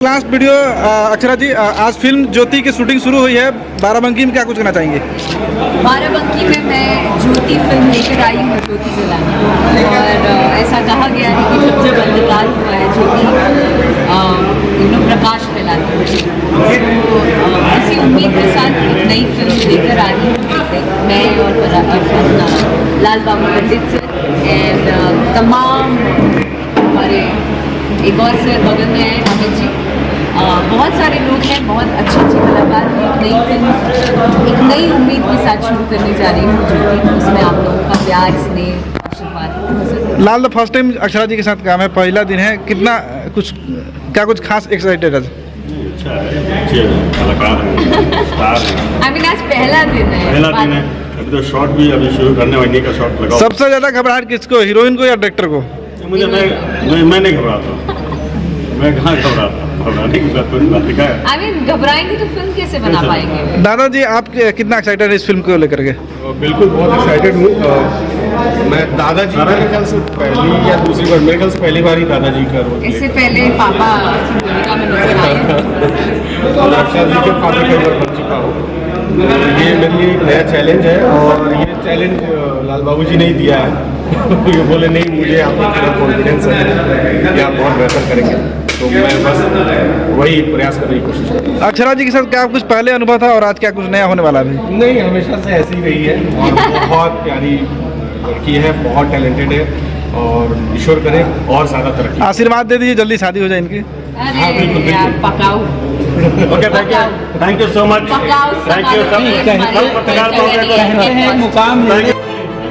Last video Akshara जी, आज film ज्योति की shooting शुरू हुई है। बाराबंकी में क्या कुछ कहना चाहेंगे? बाराबंकी में मैं ज्योति फिल्म लेकर आई हूँ, ज्योति जलाने। और ऐसा कहा गया है कि जब जब अंधकार हुआ है ज्योति प्रकाश फैलाती है। तो इसी उम्मीद के साथ एक नई फिल्म लेकर आ रही हूँ मैं और लाल बाबू पंडित सर एंड तमाम हमारे एक और सर बगल में है अमित जी। बहुत सारे लोग हैं, बहुत अच्छे कलाकार हैं। एक नई फिल्म एक नई उम्मीद के साथ शुरू करने जा रही हूँ ज्योति। उसमें आप लोगों का प्यार, स्नेह, आशीर्वाद। लाल द फर्स्ट टाइम अक्षरा जी के साथ काम है, पहला दिन है, कितना कुछ खास एक्साइटेड है? अच्छा है, अच्छे कलाकार हैं, स्टार हैं। आई मीन आज पहला दिन है। अभी तो शॉट भी अभी शुरू करने वाले का शॉट लगा। सबसे ज्यादा घबराहट किसको, हीरोइन को या डायरेक्टर को? मुझे मैं नहीं घबराता। मैं कहाँ घबराता, घबराने की बात दिखा है। आई मीन घबराएंगे तो फिल्म कैसे बना पाएंगे? दादाजी आप कितना एक्साइटेड है इस फिल्म को लेकर के? बिल्कुल बहुत एक्साइटेड हूँ। मैं दादाजी मेरे ख्याल से पहली या दूसरी बार, मेरे ख्याल से पहली बार ही दादाजी का रोल इससे पहले पापा की भूमिका में नजर आए। और अक्षरा जी के फादर कई बार बन चुका हूँ। ये मेरे लिए एक नया चैलेंज है और ये चैलेंज लाल बाबू जी ने ही दिया है। ये बोले नहीं, मुझे आप पर पूरा कॉन्फिडेंस है कि आप बहुत बेहतर करेंगे, तो मैं बस वही प्रयास करने की कोशिश करूँगा। अक्षरा जी के साथ क्या कुछ पहले अनुभव था और आज क्या कुछ नया होने वाला है? नहीं, हमेशा से ऐसी ही रही है और बहुत प्यारी लड़की है, बहुत टैलेंटेड है और ईश्वर करे और ज़्यादा तरक्की। आशीर्वाद दे दीजिए जल्दी शादी हो जाए इनकी। हाँ, बिल्कुल, अरे यार पकाओ। Okay, thank you so much. पकाओ थैंक यू सब हमारे पत्रकार जगह नहीं है। मुकाम।